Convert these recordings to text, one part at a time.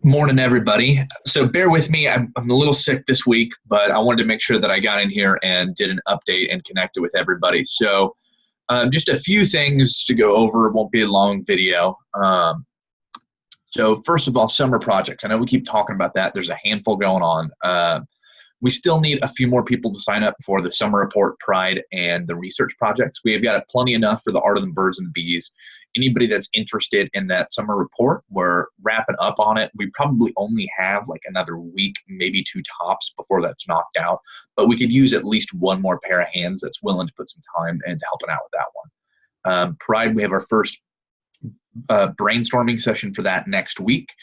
Morning, everybody. So bear with me. I'm a little sick this week, but I wanted to make sure that I got in here and did an update and connected with everybody. So just a few things to go over. It won't be a long video. So first of all, summer projects. I know we keep talking about that. There's a handful going on. We still need a few more people to sign up for the summer report, Pride, and the research projects. We have got plenty enough for the Art of the Birds and the Bees. Anybody that's interested in that summer report, we're wrapping up on it. We probably only have like another week, maybe two tops before that's knocked out. But we could use at least one more pair of hands that's willing to put some time into helping out with that one. Pride, we have our first brainstorming session for that next week.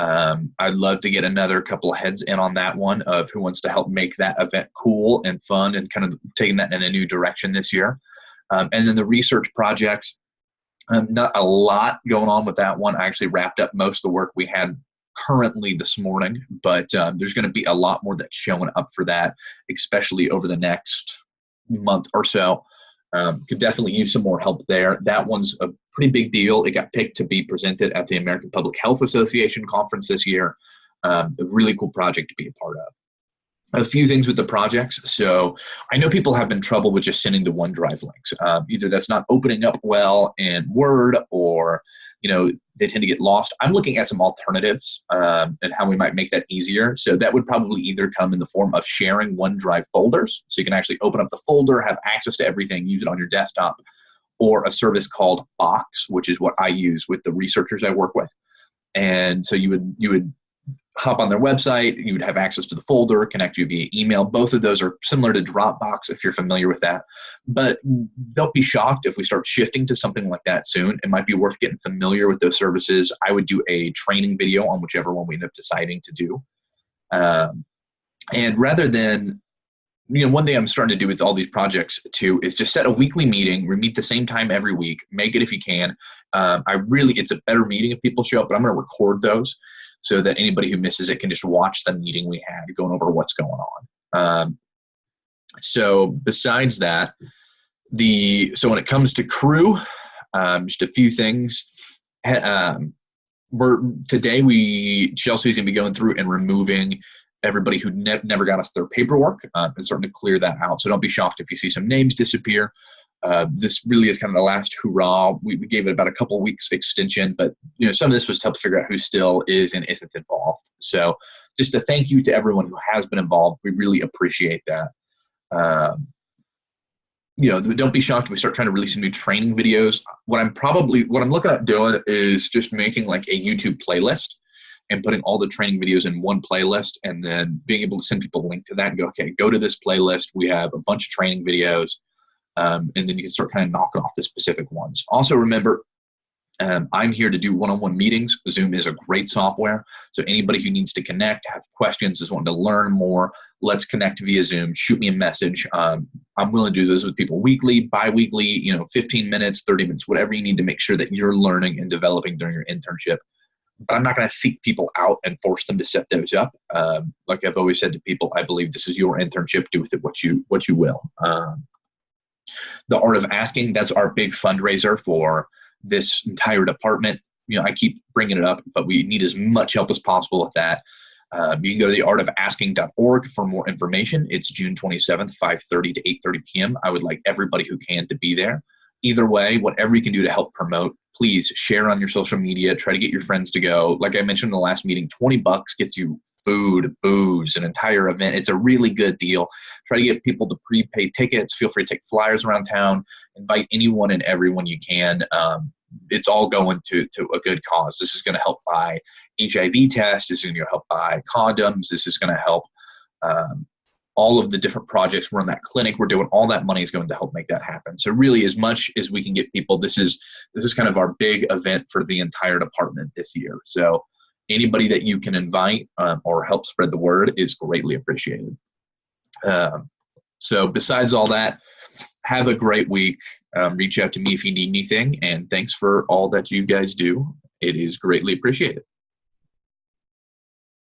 I'd love to get another couple of heads in on that one of who wants to help make that event cool and fun and kind of taking that in a new direction this year. And then the research projects, not a lot going on with that one. I actually wrapped up most of the work we had currently this morning, but there's going to be a lot more that's showing up for that, especially over the next month or so. Could definitely use some more help there. That one's a pretty big deal. It got picked to be presented at the American Public Health Association conference this year. A really cool project to be a part of. A few things with the projects. So I know people have been trouble with just sending the OneDrive links. Either that's not opening up well in Word or, they tend to get lost. I'm looking at some alternatives and how we might make that easier. So that would probably either come in the form of sharing OneDrive folders. So you can actually open up the folder, have access to everything, use it on your desktop, or a service called Box, which is what I use with the researchers I work with. And so you would hop on their website, you would have access to the folder, connect you via email. Both of those are similar to Dropbox if you're familiar with that. But don't be shocked if we start shifting to something like that soon. It might be worth getting familiar with those services. I would do a training video on whichever one we end up deciding to do. And rather than, one thing I'm starting to do with all these projects too is just set a weekly meeting. We meet the same time every week. Make it if you can. It's a better meeting if people show up, but I'm going to record those so that anybody who misses it can just watch the meeting we had going over what's going on. So besides that, so when it comes to crew, just a few things. Chelsea's going to be going through and removing everybody who never got us their paperwork and starting to clear that out. So don't be shocked if you see some names disappear. This really is kind of the last hurrah. We gave it about a couple weeks extension, but some of this was to help figure out who still is and isn't involved. So just a thank you to everyone who has been involved. We really appreciate that. Don't be shocked if we start trying to release some new training videos. What I'm looking at doing is just making like a YouTube playlist and putting all the training videos in one playlist and then being able to send people a link to that and go, okay, go to this playlist. We have a bunch of training videos. And then you can start kind of knocking off the specific ones. Also remember, I'm here to do one-on-one meetings. Zoom is a great software. So anybody who needs to connect, have questions, is wanting to learn more, let's connect via Zoom. Shoot me a message. I'm willing to do those with people weekly, bi-weekly, 15 minutes, 30 minutes, whatever you need to make sure that you're learning and developing during your internship. But I'm not going to seek people out and force them to set those up. Like I've always said to people, I believe this is your internship. Do with it what you will. The Art of Asking, that's our big fundraiser for this entire department. I keep bringing it up, but we need as much help as possible with that. You can go to theartofasking.org for more information. It's June 27th, 5:30 to 8:30 p.m. I would like everybody who can to be there. Either way, whatever you can do to help promote, please share on your social media. Try to get your friends to go. Like I mentioned in the last meeting, $20 gets you food, booze, an entire event. It's a really good deal. Try to get people to prepay tickets. Feel free to take flyers around town. Invite anyone and everyone you can. It's all going to a good cause. This is going to help buy HIV tests. This is going to help buy condoms. This is going to help all of the different projects. We're in that clinic. We're doing all that money is going to help make that happen. So really, as much as we can get people, this is kind of our big event for the entire department this year. So anybody that you can invite or help spread the word is greatly appreciated. So besides all that, have a great week. Reach out to me if you need anything. And thanks for all that you guys do. It is greatly appreciated.